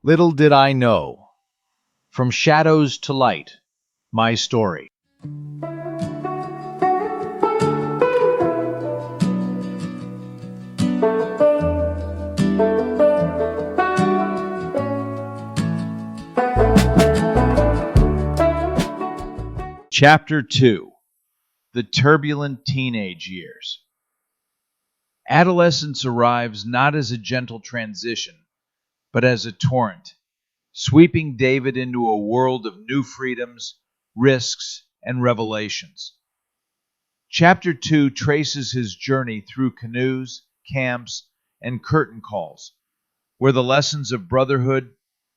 Little did I know. From shadows to light, my story. Chapter 2. The Turbulent Teenage Years. Adolescence arrives not as a gentle transition, but as a torrent, sweeping David into a world of new freedoms, risks, and revelations. Chapter 2 traces his journey through canoes, camps, and curtain calls, where the lessons of brotherhood,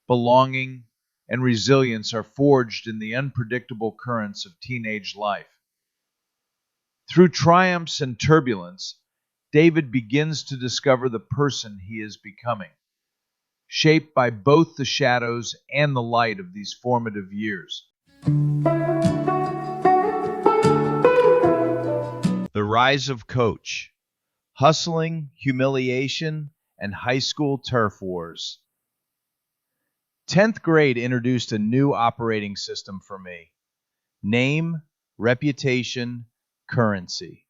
belonging, and resilience are forged in the unpredictable currents of teenage life. Through triumphs and turbulence, David begins to discover the person he is becoming, shaped by both the shadows and the light of these formative years. The rise of Coach, hustling, humiliation, and high school turf wars. 10th grade introduced a new operating system for me. Name, reputation, currency.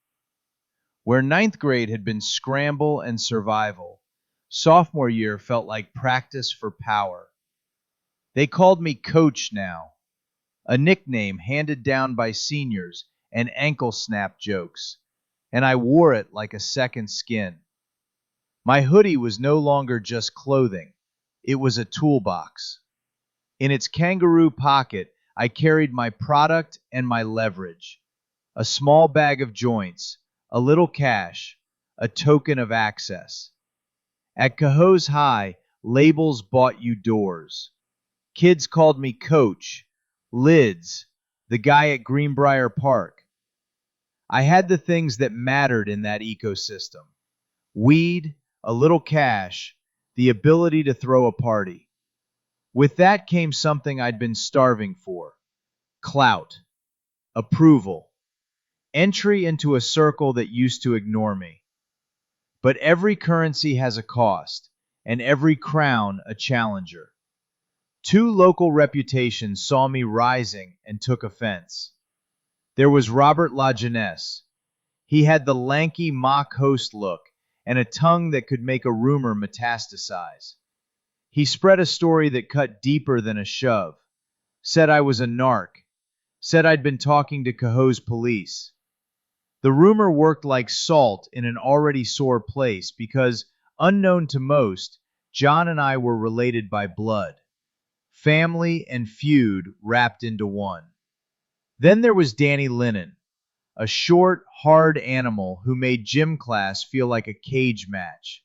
Where 9th grade had been scramble and survival, sophomore year felt like practice for power. They called me Coach now, a nickname handed down by seniors and ankle snap jokes, and I wore it like a second skin. My hoodie was no longer just clothing. It was a toolbox. In its kangaroo pocket, I carried my product and my leverage. A small bag of joints, a little cash, a token of access. At Cohoes High, labels bought you doors. Kids called me Coach, Lids, the guy at Greenbrier Park. I had the things that mattered in that ecosystem. Weed, a little cash, the ability to throw a party. With that came something I'd been starving for. Clout. Approval. Entry into a circle that used to ignore me. But every currency has a cost, and every crown a challenger. 2 local reputations saw me rising and took offense. There was Robert Lajeunesse. He had the lanky mock host look and a tongue that could make a rumor metastasize. He spread a story that cut deeper than a shove, said I was a narc, said I'd been talking to Cohoes police. The rumor worked like salt in an already sore place because, unknown to most, John and I were related by blood. Family and feud wrapped into one. Then there was Danny Lennon, a short, hard animal who made gym class feel like a cage match.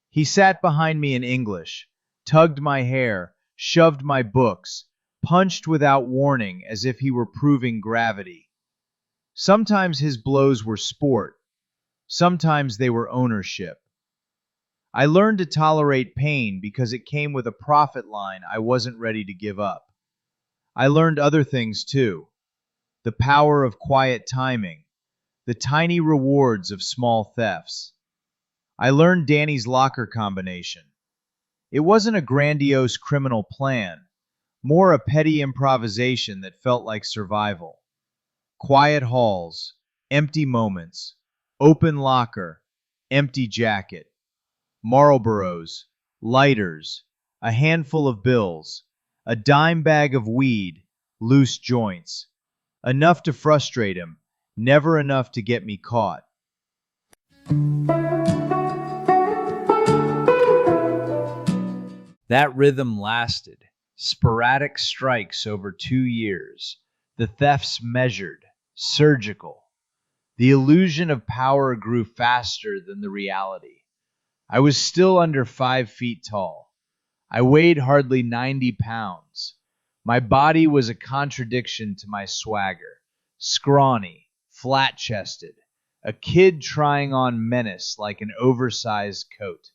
He sat behind me in English, tugged my hair, shoved my books, punched without warning as if he were proving gravity. Sometimes his blows were sport. Sometimes they were ownership. I learned to tolerate pain because it came with a profit line I wasn't ready to give up. I learned other things too. The power of quiet timing, the tiny rewards of small thefts. I learned Danny's locker combination. It wasn't a grandiose criminal plan, more a petty improvisation that felt like survival. Quiet halls, empty moments, open locker, empty jacket, Marlboros, lighters, a handful of bills, a dime bag of weed, loose joints. Enough to frustrate him, never enough to get me caught. That rhythm lasted, sporadic strikes over 2 years, the thefts measured, surgical. The illusion of power grew faster than the reality. I was still under 5 feet tall. I weighed hardly 90 pounds. My body was a contradiction to my swagger. Scrawny, flat-chested, a kid trying on menace like an oversized coat.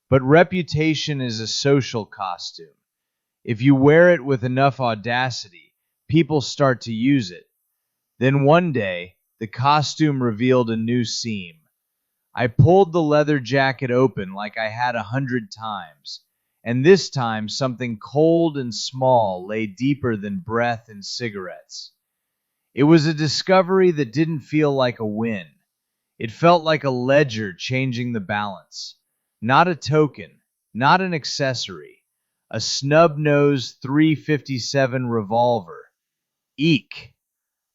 But reputation is a social costume. If you wear it with enough audacity, people start to use it. Then one day, the costume revealed a new seam. I pulled the leather jacket open like I had 100 times, and this time something cold and small lay deeper than breath and cigarettes. It was a discovery that didn't feel like a win. It felt like a ledger changing the balance. Not a token, not an accessory. A snub-nosed .357 revolver. Eek!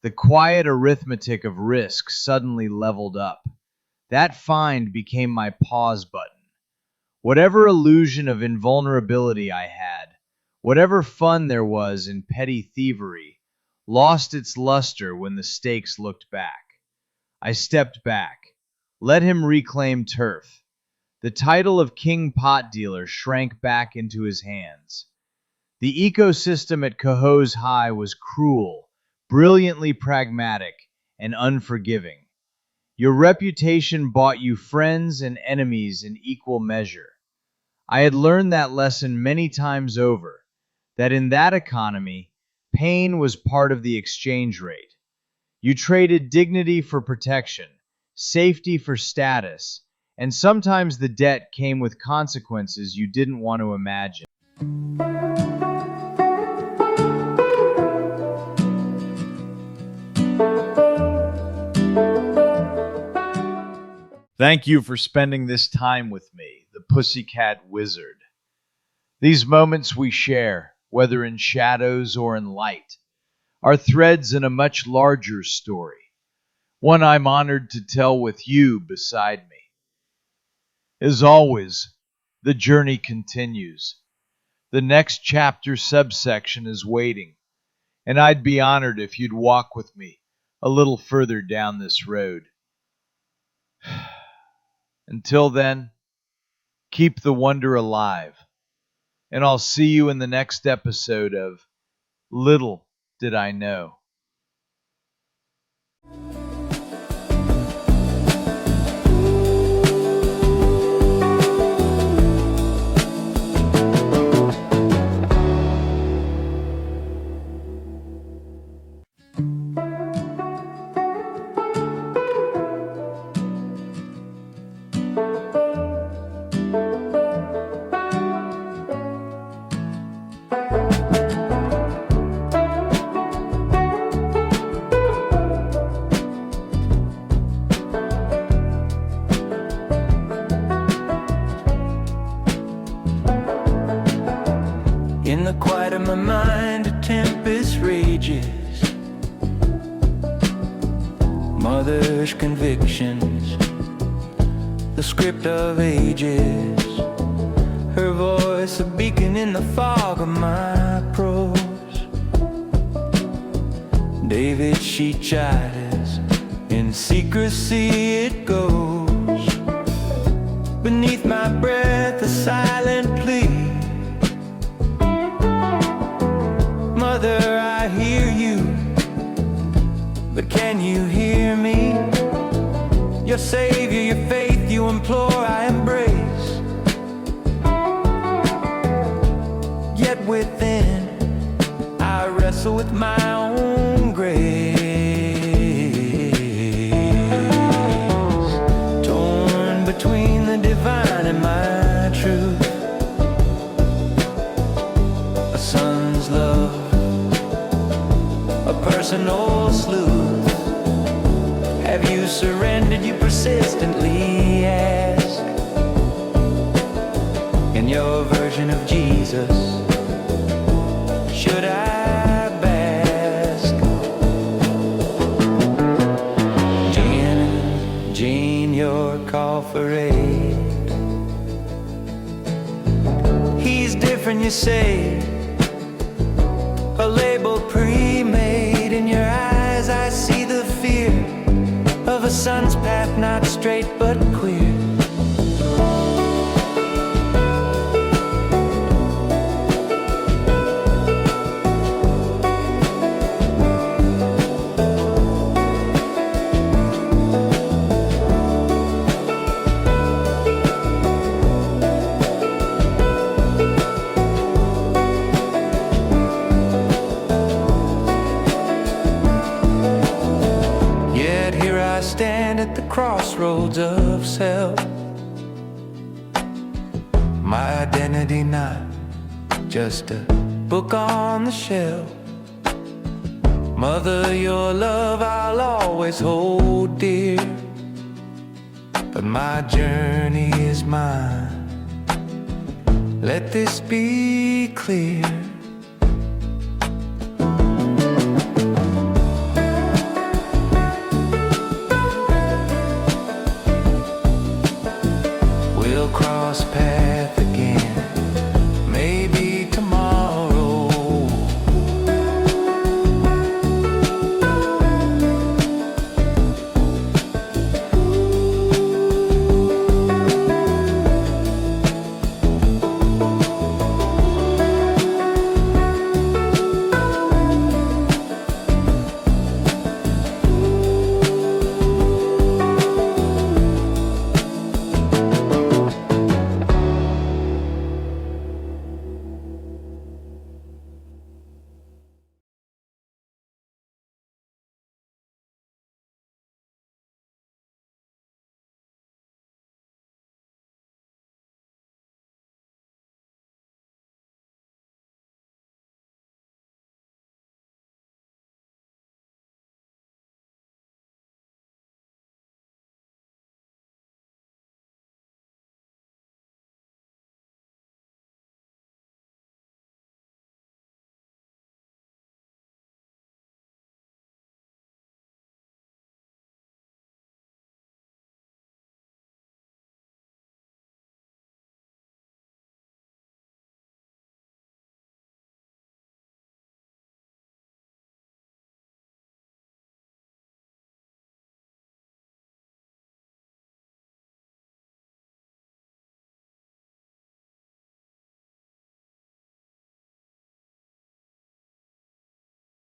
The quiet arithmetic of risk suddenly leveled up. That find became my pause button. Whatever illusion of invulnerability I had, whatever fun there was in petty thievery, lost its luster when the stakes looked back. I stepped back, let him reclaim turf. The title of king pot dealer shrank back into his hands. The ecosystem at Cohoes High was cruel, brilliantly pragmatic, and unforgiving. Your reputation bought you friends and enemies in equal measure. I had learned that lesson many times over, that in that economy, pain was part of the exchange rate. You traded dignity for protection, safety for status, and sometimes the debt came with consequences you didn't want to imagine. Thank you for spending this time with me, the Pussycat Wizard. These moments we share, whether in shadows or in light, are threads in a much larger story, one I'm honored to tell with you beside me. As always, the journey continues. The next chapter subsection is waiting, and I'd be honored if you'd walk with me a little further down this road. Until then, keep the wonder alive, and I'll see you in the next episode of Little Did I Know. In the quiet of my mind, a tempest rages. Mother's convictions, the script of ages. Her voice a beacon in the fog of my prose. David, she chides, in secrecy it goes. Beneath my breath, a silent plea. Mother, I hear you, but can you hear me? Your savior, your faith you implore, I embrace. Yet within, I wrestle with my own grace. Torn between the divine and my truth. A son's love, a personal sleuth. Have you surrendered? You persistently ask. In your version of Jesus, should I bask? Jane, your call for aid. He's different, you say. A label pre-made. In your eyes I see the fear of a son's path, not straight but queer. Stand at the crossroads of self. My identity, not just a book on the shelf. Mother, your love I'll always hold dear, but my journey is mine. Let this be clear.